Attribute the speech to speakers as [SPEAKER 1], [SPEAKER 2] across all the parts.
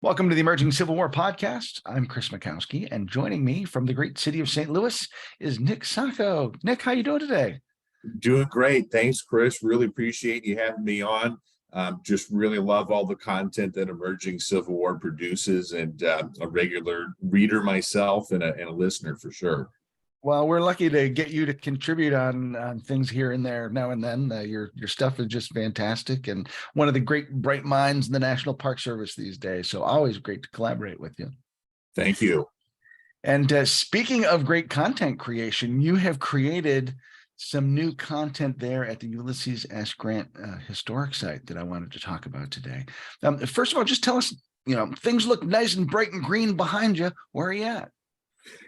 [SPEAKER 1] Welcome to the Emerging Civil War podcast. I'm Chris Makowski, and joining me from the great city of St. Louis is Nick Sacco. Nick, how you doing today?
[SPEAKER 2] Doing great. Thanks, Chris. Really appreciate you having me on. Just really love all the content that Emerging Civil War produces, and a regular reader myself and a listener for sure.
[SPEAKER 1] Well, we're lucky to get you to contribute on things here and there now and then. Your stuff is just fantastic, and one of the great bright minds in the National Park Service these days. So always great to collaborate with you.
[SPEAKER 2] Thank you.
[SPEAKER 1] And speaking of great content creation, you have created some new content there at the Ulysses S. Grant historic site that I wanted to talk about today. First of all, just tell us, things look nice and bright and green behind you. Where are you at?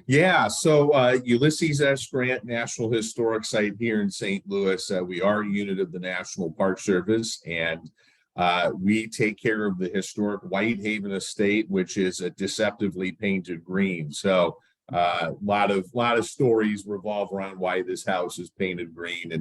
[SPEAKER 2] Yeah, so Ulysses S. Grant National Historic Site here in St. Louis. We are a unit of the National Park Service, and we take care of the historic Whitehaven Estate, which is a deceptively painted green. So a lot of stories revolve around why this house is painted green.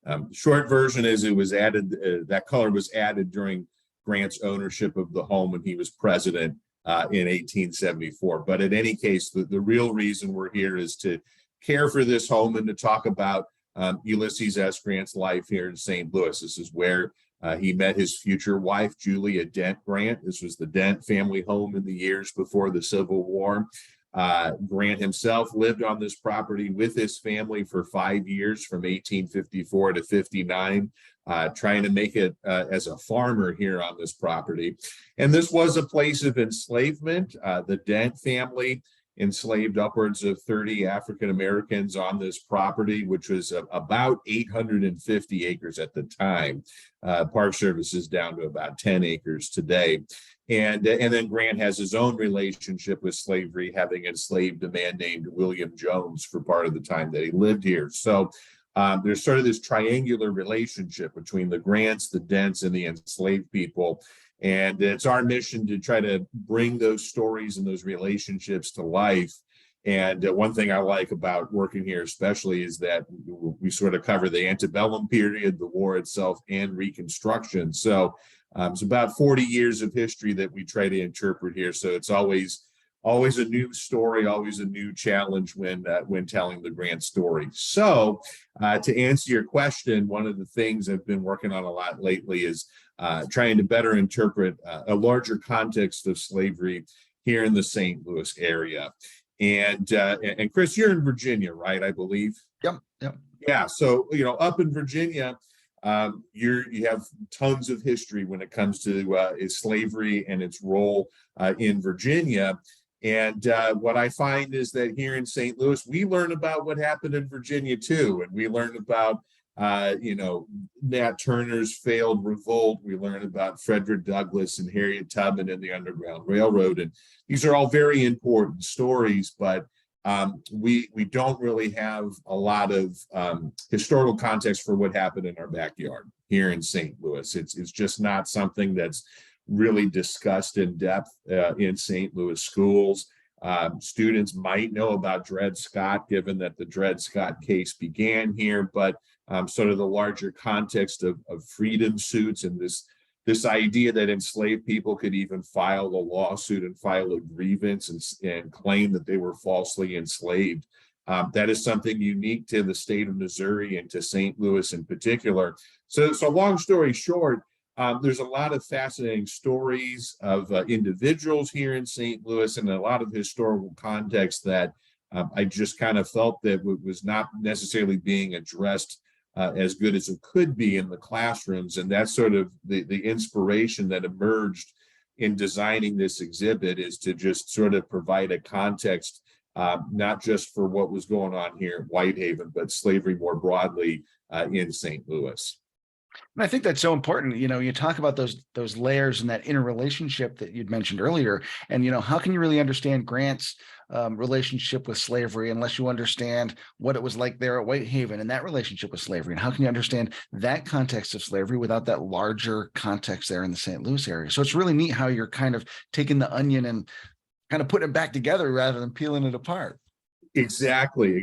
[SPEAKER 2] And short version is it was added, that color was added during Grant's ownership of the home when he was president in 1874. But in any case, the real reason we're here is to care for this home and to talk about Ulysses S. Grant's life here in St. Louis. This is where he met his future wife, Julia Dent Grant. This was the Dent family home in the years before the Civil War. Grant himself lived on this property with his family for 5 years, from 1854 to 59, trying to make it as a farmer here on this property. And this was a place of enslavement. The Dent family enslaved upwards of 30 African Americans on this property, which was about 850 acres at the time. Park Service is down to about 10 acres today. And then Grant has his own relationship with slavery, having enslaved a man named William Jones for part of the time that he lived here. So there's sort of this triangular relationship between the Grants, the Dents, and the enslaved people. And it's our mission to try to bring those stories and those relationships to life. And one thing I like about working here especially is that we sort of cover the antebellum period, the war itself, and Reconstruction. So it's about 40 years of history that we try to interpret here. So it's always a new story, always a new challenge when telling the Grant story. So to answer your question, one of the things I've been working on a lot lately is trying to better interpret a larger context of slavery here in the St. Louis area. And Chris, you're in Virginia, right? I believe.
[SPEAKER 1] Yep.
[SPEAKER 2] Yeah. So up in Virginia, you have tons of history when it comes to slavery and its role in Virginia. And what I find is that here in St. Louis, we learn about what happened in Virginia too, and we learn about Nat Turner's failed revolt. We learn about Frederick Douglass and Harriet Tubman and the Underground Railroad, and these are all very important stories. But we don't really have a lot of historical context for what happened in our backyard here in St. Louis. It's just not something that's really discussed in depth in St. Louis schools. Students might know about Dred Scott, given that the Dred Scott case began here, but sort of the larger context of freedom suits and this idea that enslaved people could even file a lawsuit and file a grievance and claim that they were falsely enslaved. That is something unique to the state of Missouri and to St. Louis in particular. So long story short, there's a lot of fascinating stories of individuals here in St. Louis and a lot of historical context that I just kind of felt that was not necessarily being addressed as good as it could be in the classrooms. And that's sort of the inspiration that emerged in designing this exhibit, is to just sort of provide a context, not just for what was going on here in Whitehaven, but slavery more broadly in St. Louis.
[SPEAKER 1] And I think that's so important. You talk about those layers and that interrelationship that you'd mentioned earlier. And, how can you really understand Grant's relationship with slavery unless you understand what it was like there at Whitehaven and that relationship with slavery? And how can you understand that context of slavery without that larger context there in the St. Louis area? So it's really neat how you're kind of taking the onion and kind of putting it back together rather than peeling it apart.
[SPEAKER 2] Exactly.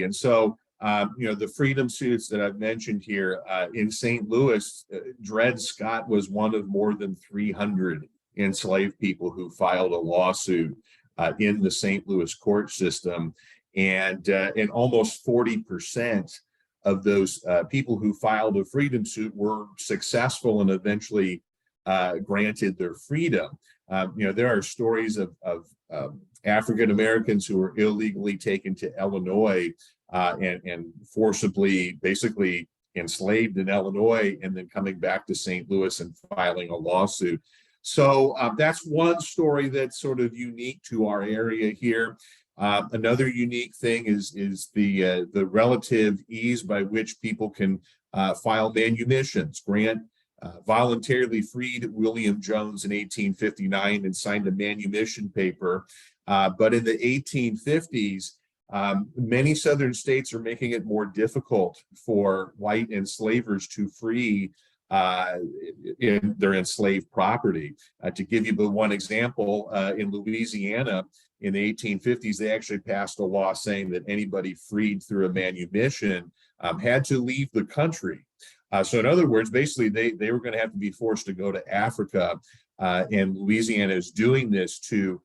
[SPEAKER 2] And so the freedom suits that I've mentioned here in St. Louis, Dred Scott was one of more than 300 enslaved people who filed a lawsuit in the St. Louis court system, and almost 40% of those people who filed a freedom suit were successful and eventually granted their freedom. There are stories of African Americans who were illegally taken to Illinois and forcibly, basically enslaved in Illinois, and then coming back to St. Louis and filing a lawsuit. So that's one story that's sort of unique to our area here. Another unique thing is the relative ease by which people can file manumissions. Grant voluntarily freed William Jones in 1859 and signed a manumission paper. But in the 1850s, many southern states are making it more difficult for white enslavers to free in their enslaved property. To give you but one example, in Louisiana in the 1850s, they actually passed a law saying that anybody freed through a manumission had to leave the country. So in other words, basically they were going to have to be forced to go to Africa, and Louisiana is doing this to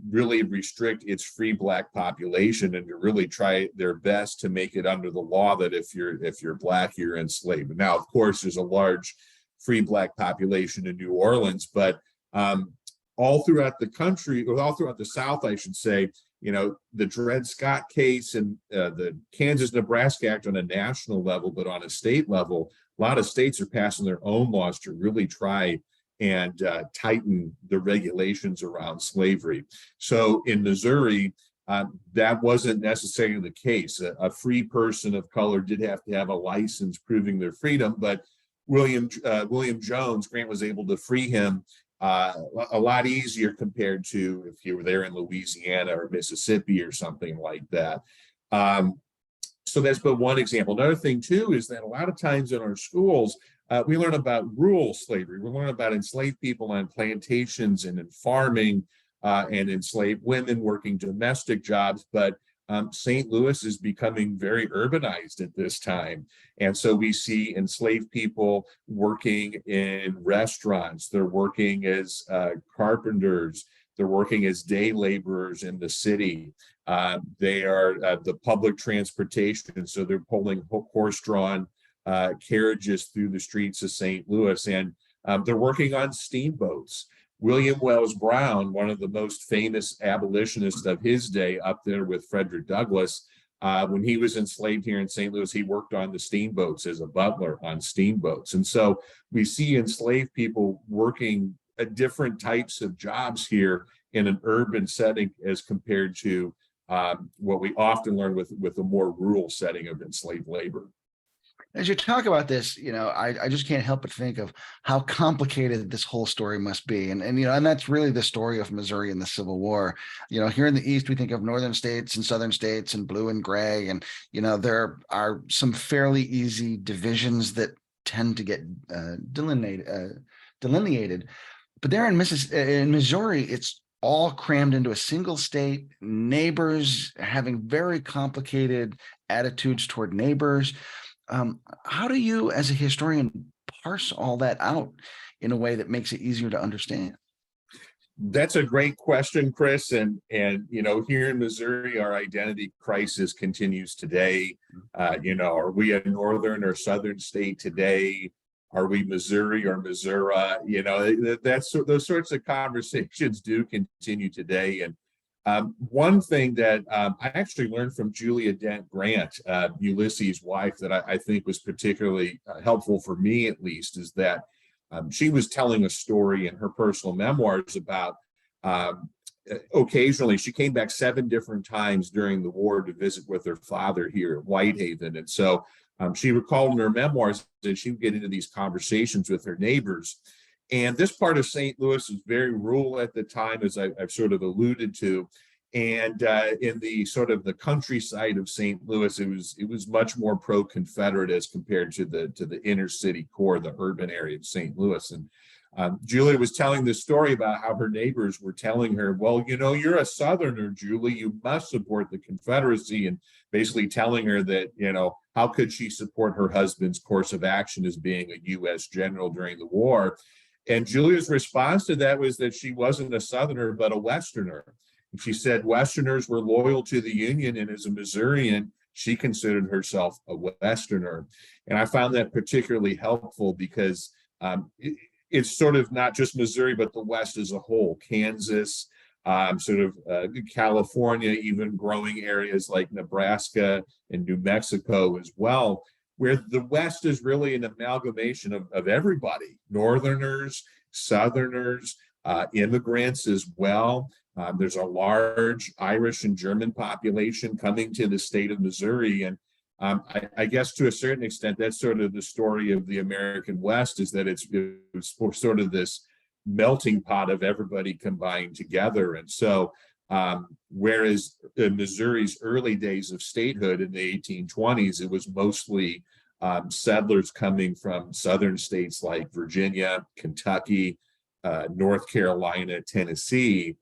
[SPEAKER 2] really restrict its free Black population and to really try their best to make it under the law that if you're Black, you're enslaved. Now, of course, there's a large free Black population in New Orleans, but all throughout the country, or all throughout the South, I should say, the Dred Scott case and the Kansas-Nebraska Act on a national level, but on a state level, a lot of states are passing their own laws to really try and tighten the regulations around slavery. So in Missouri, that wasn't necessarily the case. A free person of color did have to have a license proving their freedom, but William Jones, Grant was able to free him a lot easier compared to if you were there in Louisiana or Mississippi or something like that. So that's but one example. Another thing too is that a lot of times in our schools, we learn about rural slavery. We learn about enslaved people on plantations and in farming, and enslaved women working domestic jobs. But St. Louis is becoming very urbanized at this time. And so we see enslaved people working in restaurants. They're working as carpenters. They're working as day laborers in the city. They are the public transportation. So they're pulling horse-drawn carriages through the streets of St. Louis, and they're working on steamboats. William Wells Brown, one of the most famous abolitionists of his day, up there with Frederick Douglass, when he was enslaved here in St. Louis, he worked on the steamboats as a butler on steamboats. And so we see enslaved people working different types of jobs here in an urban setting as compared to what we often learn with a more rural setting of enslaved labor.
[SPEAKER 1] As you talk about this, I just can't help but think of how complicated this whole story must be. And that's really the story of Missouri in the Civil War. Here in the East, we think of northern states and southern states and blue and gray. And, there are some fairly easy divisions that tend to get delineated. But there in Missouri, it's all crammed into a single state, neighbors having very complicated attitudes toward neighbors. How do you, as a historian, parse all that out in a way that makes it easier to understand?
[SPEAKER 2] That's a great question, Chris. And here in Missouri, our identity crisis continues today. Are we a northern or southern state today? Are we Missouri or Missouri? Those sorts of conversations do continue today. And one thing that I actually learned from Julia Dent Grant, Ulysses' wife, that I think was particularly helpful for me, at least, is that she was telling a story in her personal memoirs about occasionally she came back 7 different times during the war to visit with her father here at Whitehaven. And so she recalled in her memoirs that she would get into these conversations with her neighbors. And this part of St. Louis was very rural at the time, as I've sort of alluded to. And in the sort of the countryside of St. Louis, it was much more pro-Confederate as compared to the inner city core, the urban area of St. Louis. And Julia was telling this story about how her neighbors were telling her, well, you're a Southerner, Julie, you must support the Confederacy, and basically telling her that, how could she support her husband's course of action as being a U.S. general during the war? And Julia's response to that was that she wasn't a Southerner, but a Westerner. And she said Westerners were loyal to the Union, and as a Missourian, she considered herself a Westerner. And I found that particularly helpful because it's sort of not just Missouri, but the West as a whole. Kansas, California, even growing areas like Nebraska and New Mexico as well, where the West is really an amalgamation of everybody, Northerners, Southerners, immigrants as well. There's a large Irish and German population coming to the state of Missouri. And I guess to a certain extent, that's sort of the story of the American West, is that it's sort of this melting pot of everybody combined together. And so whereas in Missouri's early days of statehood in the 1820s, it was mostly settlers coming from southern states like Virginia, Kentucky, North Carolina, Tennessee.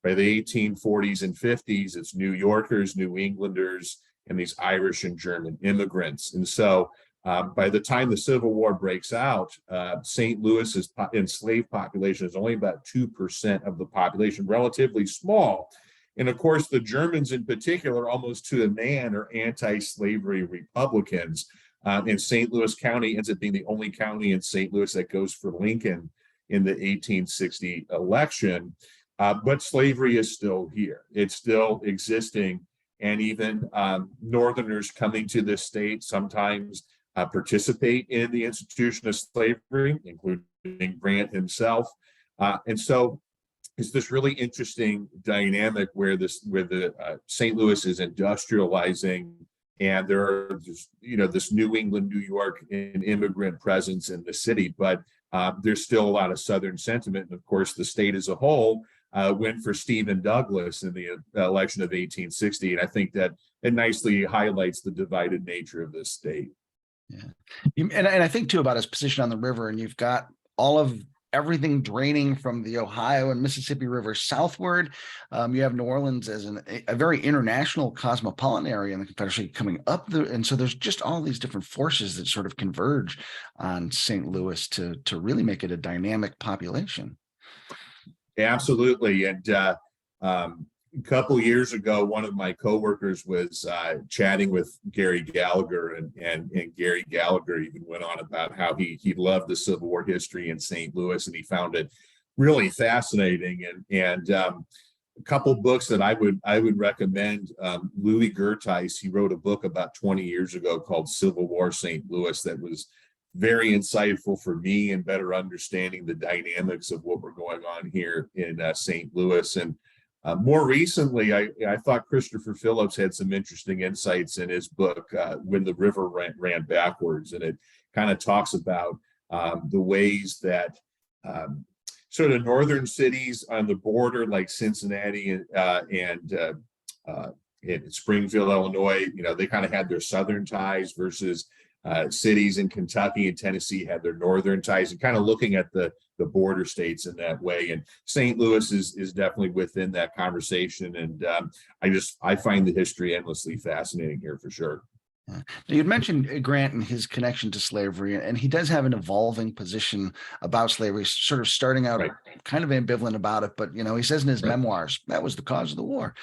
[SPEAKER 2] By the 1840s and 50s, it's New Yorkers, New Englanders, and these Irish and German immigrants. And so by the time the Civil War breaks out, St. Louis's enslaved population is only about 2% of the population, relatively small. And of course, the Germans in particular, almost to a man, are anti-slavery Republicans. And St. Louis County ends up being the only county in St. Louis that goes for Lincoln in the 1860 election. But slavery is still here. It's still existing. And even Northerners coming to this state sometimes participate in the institution of slavery, including Grant himself. And so it's this really interesting dynamic where the St. Louis is industrializing, and there are this New England, New York, and immigrant presence in the city, but there's still a lot of Southern sentiment. And of course, the state as a whole went for Stephen Douglas in the election of 1860. And I think that it nicely highlights the divided nature of this state.
[SPEAKER 1] Yeah. And I think too about his position on the river, and you've got all of everything draining from the Ohio and Mississippi River southward. You have New Orleans as a very international cosmopolitan area in the Confederacy coming up there. And so there's just all these different forces that sort of converge on St. Louis to really make it a dynamic population.
[SPEAKER 2] Absolutely. And a couple of years ago, one of my coworkers was chatting with Gary Gallagher, and Gary Gallagher even went on about how he loved the Civil War history in St. Louis, and he found it really fascinating. And a couple books that I would recommend. Louis Gerteis, he wrote a book about 20 years ago called Civil War St. Louis that was very insightful for me in better understanding the dynamics of what were going on here in St. Louis. And more recently, I thought Christopher Phillips had some interesting insights in his book, When the River Ran Backwards. And it kind of talks about the ways that sort of northern cities on the border, like Cincinnati and in Springfield, Illinois, they kind of had their southern ties versus cities in Kentucky and Tennessee had their northern ties, and kind of looking at the border states in that way. And St. Louis is definitely within that conversation. And I find the history endlessly fascinating here for sure.
[SPEAKER 1] Now, you'd mentioned Grant and his connection to slavery, and he does have an evolving position about slavery, sort of starting out kind of ambivalent about it. But, he says in his memoirs, that was the cause of the war.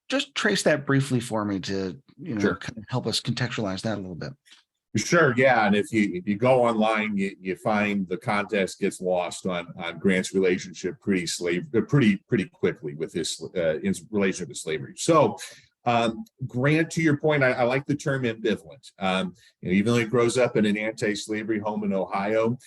[SPEAKER 1] Just trace that briefly for me to, kind of help us contextualize that a little bit.
[SPEAKER 2] Sure, yeah, and if you go online, you find the context gets lost on Grant's relationship pretty quickly with his relationship with slavery. So, Grant, to your point, I like the term ambivalent. Even though he grows up in an anti-slavery home in Ohio,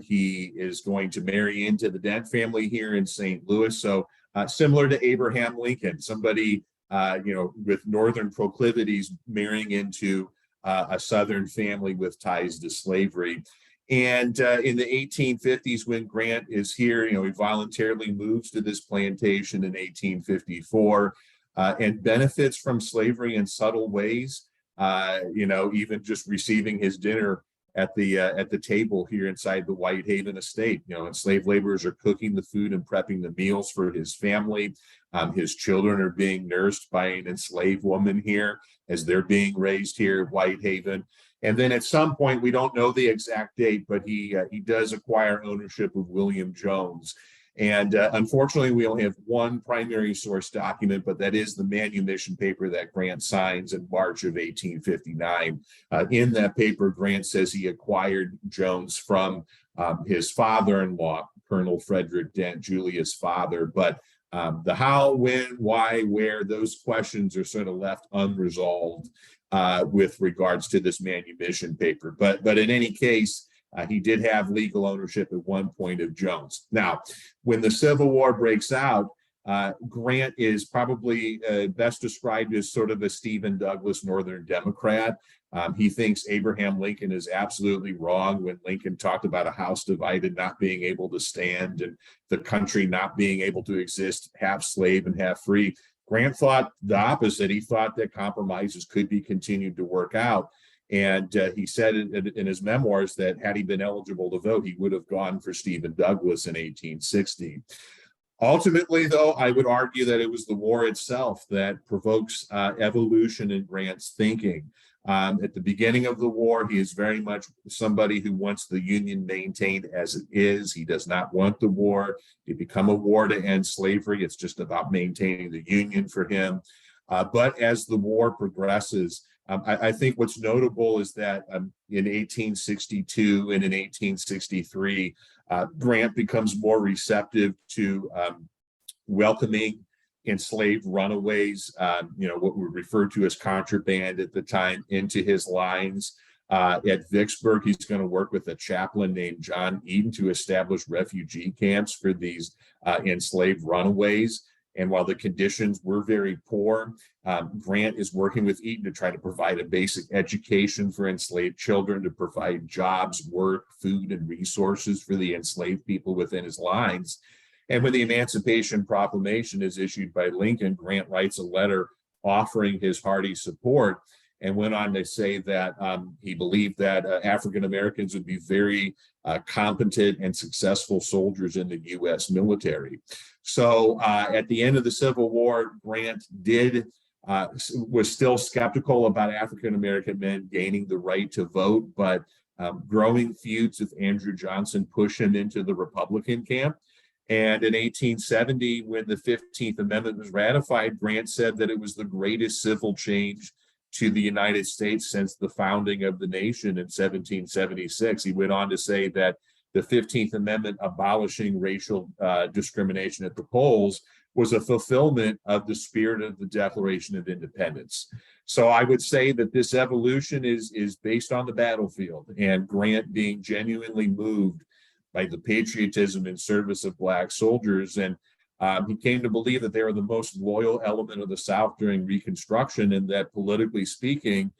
[SPEAKER 2] he is going to marry into the Dent family here in St. Louis. So, similar to Abraham Lincoln, somebody with northern proclivities marrying into a Southern family with ties to slavery. And in the 1850s, when Grant is here, he voluntarily moves to this plantation in 1854 and benefits from slavery in subtle ways, even just receiving his dinner at the table here inside the Whitehaven Estate. Enslaved laborers are cooking the food and prepping the meals for his family. His children are being nursed by an enslaved woman here as they're being raised here at Whitehaven. And then at some point, we don't know the exact date, but he does acquire ownership of William Jones. And unfortunately, we only have one primary source document, but that is the manumission paper that Grant signs in March of 1859. In that paper, Grant says he acquired Jones from his father-in-law, Colonel Frederick Dent, Julia's father. But the how, when, why, where, those questions are sort of left unresolved with regards to this manumission paper. But in any case, he did have legal ownership at one point of Jones. Now, when the Civil War breaks out, Grant is probably best described as sort of a Stephen Douglas Northern Democrat. He thinks Abraham Lincoln is absolutely wrong when Lincoln talked about a house divided not being able to stand and the country not being able to exist half slave and half free. Grant thought the opposite. He thought that compromises could be continued to work out. And he said in his memoirs that had he been eligible to vote, he would have gone for Stephen Douglas in 1860. Ultimately, though, I would argue that it was the war itself that provokes evolution in Grant's thinking. At the beginning of the war, he is very much somebody who wants the Union maintained as it is. He does not want the war to become a war to end slavery. It's just about maintaining the Union for him. But as the war progresses, I think what's notable is that in 1862 and in 1863, Grant becomes more receptive to welcoming enslaved runaways, what we referred to as contraband at the time, into his lines. At Vicksburg, he's going to work with a chaplain named John Eden to establish refugee camps for these enslaved runaways. And while the conditions were very poor, Grant is working with Eaton to try to provide a basic education for enslaved children, to provide jobs, work, food, and resources for the enslaved people within his lines. And when the Emancipation Proclamation is issued by Lincoln, Grant writes a letter offering his hearty support and went on to say that he believed that African Americans would be very competent and successful soldiers in the U.S. military. So at the end of the Civil War, Grant was still skeptical about African American men gaining the right to vote, but growing feuds with Andrew Johnson pushed him into the Republican camp. And in 1870, when the 15th Amendment was ratified, Grant said that it was the greatest civil change to the United States since the founding of the nation in 1776. He went on to say that the 15th Amendment abolishing racial discrimination at the polls was a fulfillment of the spirit of the Declaration of Independence. So I would say that this evolution is based on the battlefield, and Grant being genuinely moved by the patriotism and service of Black soldiers. And he came to believe that they were the most loyal element of the South during Reconstruction, and that politically speaking,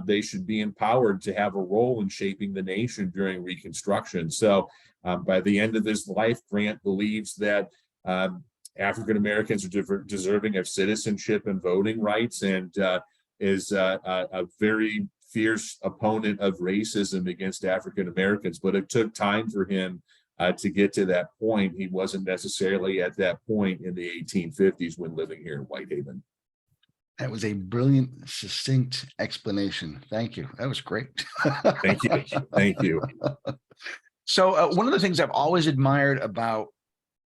[SPEAKER 2] they should be empowered to have a role in shaping the nation during Reconstruction. So by the end of his life, Grant believes that African Americans are deserving of citizenship and voting rights, and is a very fierce opponent of racism against African Americans. But it took time for him to get to that point. He wasn't necessarily at that point in the 1850s when living here in Whitehaven.
[SPEAKER 1] That was a brilliant, succinct explanation. Thank you. That was great.
[SPEAKER 2] Thank you. Thank you.
[SPEAKER 1] So one of the things I've always admired about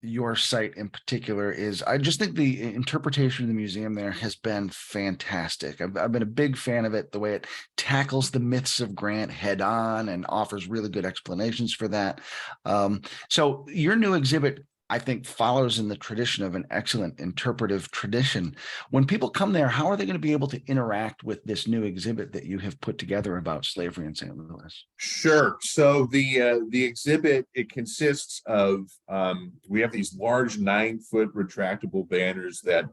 [SPEAKER 1] your site in particular is I just think the interpretation of the museum there has been fantastic. I've been a big fan of it, the way it tackles the myths of Grant head on and offers really good explanations for that. So your new exhibit, I think, follows in the tradition of an excellent interpretive tradition. When people come there, how are they going to be able to interact with this new exhibit that you have put together about slavery in St. Louis?
[SPEAKER 2] Sure. So the exhibit, it consists of, we have these large 9-foot retractable banners that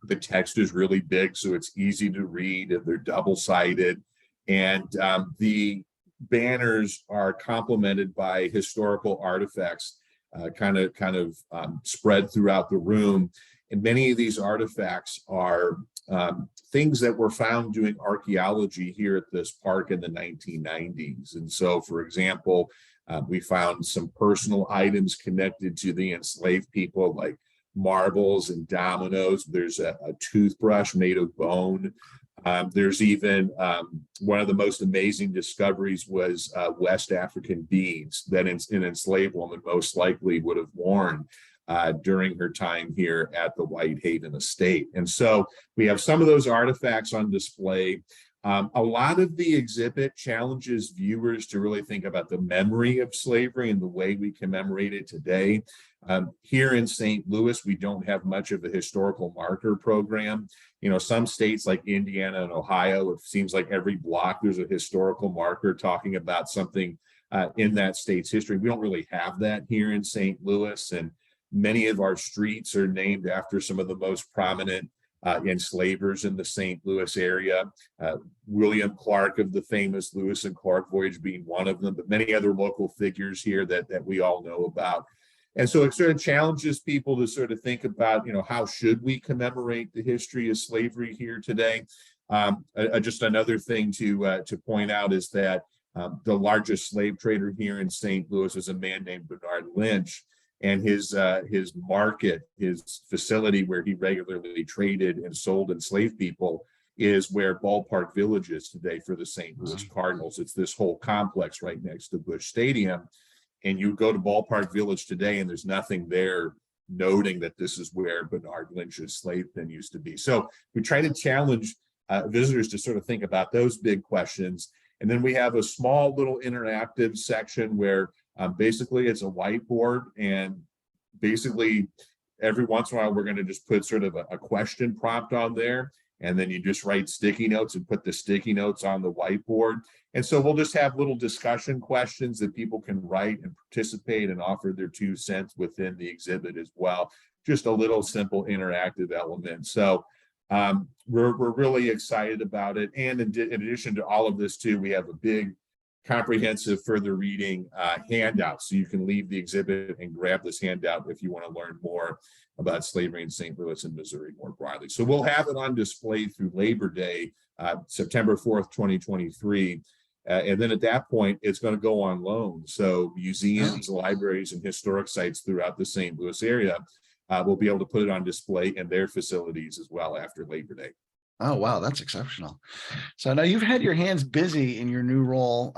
[SPEAKER 2] the text is really big, so it's easy to read, and they're double-sided. And the banners are complemented by historical artifacts kind of spread throughout the room. And many of these artifacts are things that were found doing archaeology here at this park in the 1990s. And so, for example, we found some personal items connected to the enslaved people, like marbles and dominoes. There's a toothbrush made of bone. There's even one of the most amazing discoveries was West African beads that an enslaved woman most likely would have worn during her time here at the Whitehaven Estate. And so we have some of those artifacts on display. A lot of the exhibit challenges viewers to really think about the memory of slavery and the way we commemorate it today. Here in St. Louis, we don't have much of a historical marker program. You know, some states like Indiana and Ohio, it seems like every block there's a historical marker talking about something in that state's history. We don't really have that here in St. Louis, and many of our streets are named after some of the most prominent enslavers in the St. Louis area. William Clark of the famous Lewis and Clark voyage being one of them, but many other local figures here that we all know about. And so it sort of challenges people to sort of think about, you know, how should we commemorate the history of slavery here today? Just another thing to point out is that the largest slave trader here in St. Louis is a man named Bernard Lynch, and his market, his facility where he regularly traded and sold enslaved people, is where Ballpark Village is today for the St. Louis Cardinals. It's this whole complex right next to Busch Stadium. And you go to Ballpark Village today and there's nothing there noting that this is where Bernard Lynch's slave pen used to be. So we try to challenge visitors to sort of think about those big questions. And then we have a small little interactive section where basically it's a whiteboard, and basically every once in a while we're going to just put sort of a question prompt on there, and then you just write sticky notes and put the sticky notes on the whiteboard. And so we'll just have little discussion questions that people can write and participate and offer their 2 cents within the exhibit as well. Just a little simple interactive element. So we're really excited about it. And in addition to all of this too, we have a big comprehensive further reading handout. So you can leave the exhibit and grab this handout if you want to learn more about slavery in St. Louis and Missouri more broadly. So we'll have it on display through Labor Day, September 4th, 2023. And then at that point, it's going to go on loan. So museums, libraries, and historic sites throughout the St. Louis area will be able to put it on display in their facilities as well after Labor Day.
[SPEAKER 1] Oh, wow, that's exceptional. So now you've had your hands busy in your new role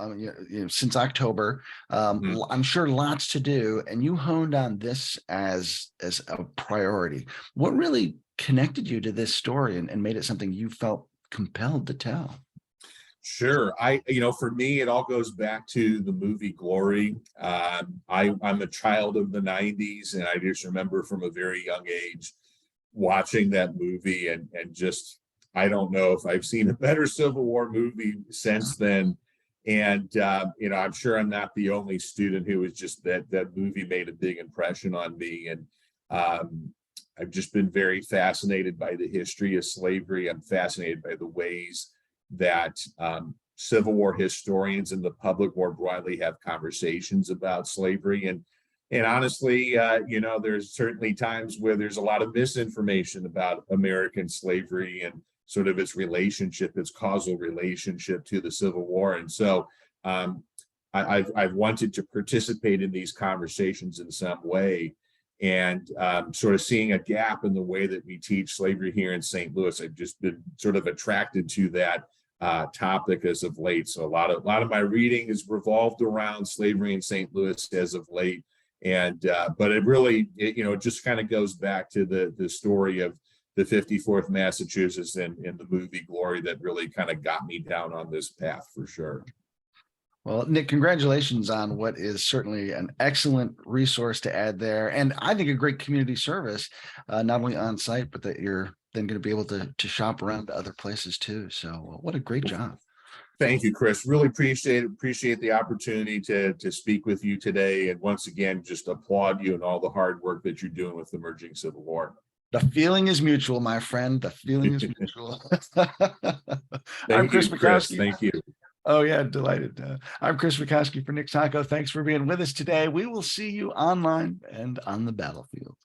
[SPEAKER 1] since October. I'm sure lots to do, and you honed on this as a priority. What really connected you to this story and made it something you felt compelled to tell?
[SPEAKER 2] Sure. For me, it all goes back to the movie Glory. I'm a child of the 90s, and I just remember from a very young age watching that movie and just, I don't know if I've seen a better Civil War movie since then. And, I'm sure I'm not the only student who was just that movie made a big impression on me. And I've just been very fascinated by the history of slavery. I'm fascinated by the ways that Civil War historians and the public more broadly have conversations about slavery. And honestly, there's certainly times where there's a lot of misinformation about American slavery and sort of its causal relationship to the Civil War. And so I've wanted to participate in these conversations in some way, and sort of seeing a gap in the way that we teach slavery here in St. Louis. I've just been sort of attracted to that topic as of late. So a lot of my reading is revolved around slavery in St. Louis as of late. And but it really, it just kind of goes back to the story of the 54th Massachusetts and the movie Glory that really kind of got me down on this path for sure.
[SPEAKER 1] Well, Nick, congratulations on what is certainly an excellent resource to add there. And I think a great community service, not only on site, but that you're then going to be able to shop around to other places too. So what a great job.
[SPEAKER 2] Thank you, Chris. Really appreciate the opportunity to speak with you today. And once again, just applaud you and all the hard work that you're doing with the emerging Civil War.
[SPEAKER 1] The feeling is mutual, my friend. The feeling is mutual. I'm Chris McCoskey.
[SPEAKER 2] Thank you.
[SPEAKER 1] Oh, yeah, delighted. I'm Chris McCoskey for Nick Sacco. Thanks for being with us today. We will see you online and on the battlefield.